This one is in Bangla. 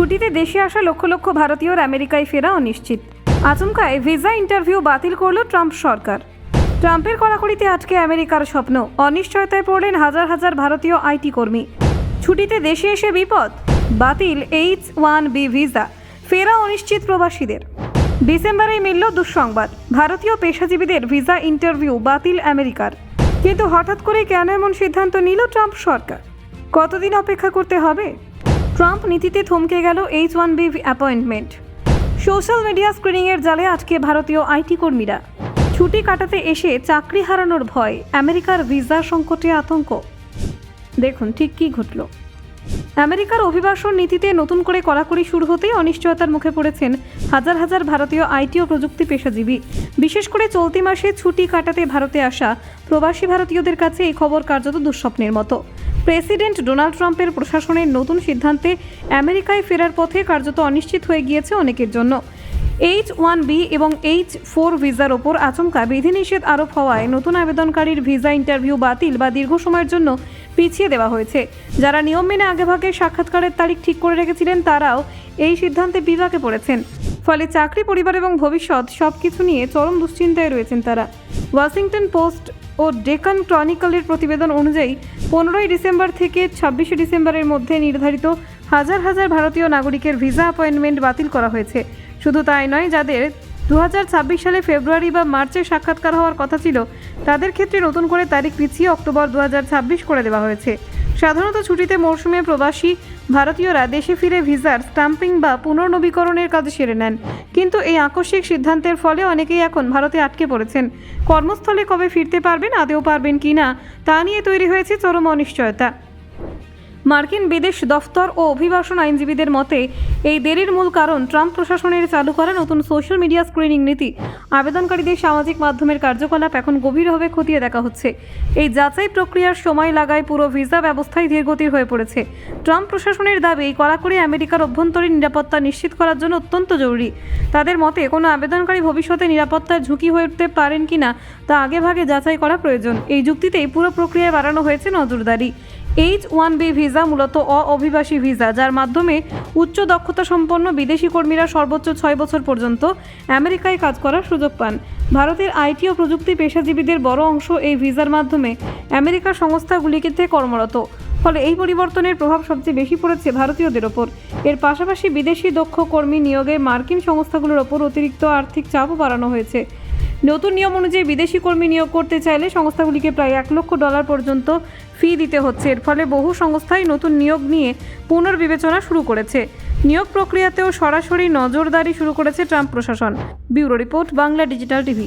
ছুটিতে দেশে আসা লক্ষ লক্ষ ভারতীয়র আমেরিকায় ফেরা অনিশ্চিত। আচমকায় ভিসা ইন্টারভিউ বাতিল করল ট্রাম্প সরকার। ট্রাম্পের কড়াকড়িতে আটকে আমেরিকার স্বপ্ন। অনিশ্চয়তায় পড়লেন হাজার হাজার ভারতীয় আইটি কর্মী। ছুটিতে দেশে এসে বিপদ, বাতিল H-1B ভিসা, ফেরা অনিশ্চিত প্রবাসীদের। ডিসেম্বরেই মিলল দুঃসংবাদ, ভারতীয় পেশাজীবীদের ভিসা ইন্টারভিউ বাতিল আমেরিকার। কিন্তু হঠাৎ করে কেন এমন সিদ্ধান্ত নিল ট্রাম্প সরকার? কতদিন অপেক্ষা করতে হবে? ট্রাম্প নীতিতে থমকে গেল H-1B অ্যাপয়েন্টমেন্ট। সোশ্যাল মিডিয়া স্ক্রিনিংয়ের জালে আটকে ভারতীয় আইটি কর্মীরা। ছুটি কাটাতে এসে চাকরি হারানোর ভয়, আমেরিকার ভিসা সংকটে আতঙ্ক। দেখুন ঠিক কী ঘটল। আমেরিকার অভিবাসন নীতিতে নতুন করে কড়াকড়ি শুরু হতেই অনিশ্চয়তার মুখে পড়েছেন হাজার হাজার ভারতীয় আইটি ও প্রযুক্তি পেশাজীবী। বিশেষ করে চলতি মাসে ছুটি কাটাতে ভারতে আসা প্রবাসী ভারতীয়দের কাছে এই খবর কার্যত দুঃস্বপ্নের মতো। প্রেসিডেন্ট ডোনাল্ড ট্রাম্পের প্রশাসনের নতুন সিদ্ধান্তে আমেরিকায় ফেরার পথে কার্যত অনিশ্চিত হয়ে গিয়েছে অনেকের জন্য। H-1B এবং H-4 ভিসার ওপর আচমকা বিধিনিষেধ আরোপ হওয়ায় নতুন আবেদনকারীর ভিসা ইন্টারভিউ বাতিল বা দীর্ঘ সময়ের জন্য পিছিয়ে দেওয়া হয়েছে। যারা নিয়ম মেনে আগেভাগে সাক্ষাৎকারের তারিখ ঠিক করে রেখেছিলেন তারাও এই সিদ্ধান্তে বিপাকে পড়েছেন। ফলে চাকরি, পরিবার এবং ভবিষ্যৎ সবকিছু নিয়ে চরম দুশ্চিন্তায় রয়েছেন তারা। ওয়াশিংটন পোস্ট ও ডেকান ক্রনিকলের প্রতিবেদন অনুযায়ী 15ই ডিসেম্বর থেকে 26শে ডিসেম্বরের মধ্যে নির্ধারিত হাজার হাজার ভারতীয় নাগরিকের ভিসা অ্যাপয়েন্টমেন্ট বাতিল করা হয়েছে। শুধু তাই নয়, যাদের 2026 সালে ফেব্রুয়ারি বা মার্চে সাক্ষাৎকার হওয়ার কথা ছিল তাদের ক্ষেত্রে নতুন করে তারিখ পিছিয়ে অক্টোবর 2026 করে দেওয়া হয়েছে। সাধারণত ছুটিতে মৌসুমে প্রবাসী ভারতীয়রা দেশে ফিরে ভিসার স্টাম্পিং বা পুনর্নবীকরণের কাজ সেরে নেন। কিন্তু এই আকস্মিক সিদ্ধান্তের ফলে অনেকেই এখন ভারতে আটকে পড়েছেন। কর্মস্থলে কবে ফিরতে পারবেন, আদৌ পারবেন কি না তা নিয়ে তৈরি হয়েছে চরম অনিশ্চয়তা। মার্কিন বিদেশ দফতর ও অভিবাসন আইনজীবীদের মতে এই দেরির মূল কারণ ট্রাম্প প্রশাসনের চালু করা নতুন সোশ্যাল মিডিয়া স্ক্রিনিং নীতি। আবেদনকারীদের সামাজিক মাধ্যমের কার্যকলাপ এখন গভীরভাবে খতিয়ে দেখা হচ্ছে। এই যাচাই প্রক্রিয়ার সময় লাগায় পুরো ভিসা ব্যবস্থায় ধীরগতির হয়ে পড়েছে। ট্রাম্প প্রশাসনের দাবি কড়াকড়ি আমেরিকার অভ্যন্তরীণ নিরাপত্তা নিশ্চিত করার জন্য অত্যন্ত জরুরি। তাদের মতে কোনো আবেদনকারী ভবিষ্যতে নিরাপত্তার ঝুঁকি হয়ে উঠতে পারেন কিনা তা আগেভাগে যাচাই করা প্রয়োজন। এই যুক্তিতেই পুরো প্রক্রিয়ায় বাড়ানো হয়েছে নজরদারি। H-1B ভিসা মূলত অভিবাসী ভিসা, যার মাধ্যমে উচ্চ দক্ষতা সম্পন্ন বিদেশি কর্মীরা সর্বোচ্চ 6 বছর পর্যন্ত আমেরিকায় কাজ করার সুযোগ পান। ভারতের আইটি ও প্রযুক্তি পেশাজীবীদের বড় অংশ এই ভিসার মাধ্যমে আমেরিকার সংস্থাগুলিতে কর্মরত। ফলে এই পরিবর্তনের প্রভাব সবচেয়ে বেশি পড়েছে ভারতীয়দের ওপর। এর পাশাপাশি বিদেশি দক্ষ কর্মী নিয়োগে মার্কিন সংস্থাগুলোর ওপর অতিরিক্ত আর্থিক চাপও বাড়ানো হয়েছে। নতুন নিয়ম অনুযায়ী বিদেশি কর্মী নিয়োগ করতে চাইলে সংস্থাগুলিকে প্রায় $1 লক্ষ পর্যন্ত ফি দিতে হচ্ছে। এর ফলে বহু সংস্থাই নতুন নিয়োগ নিয়ে পুনর্বিবেচনা শুরু করেছে। নিয়োগ প্রক্রিয়াতেও সরাসরি নজরদারি শুরু করেছে ট্রাম্প প্রশাসন। Bureau report, Bangla digital TV.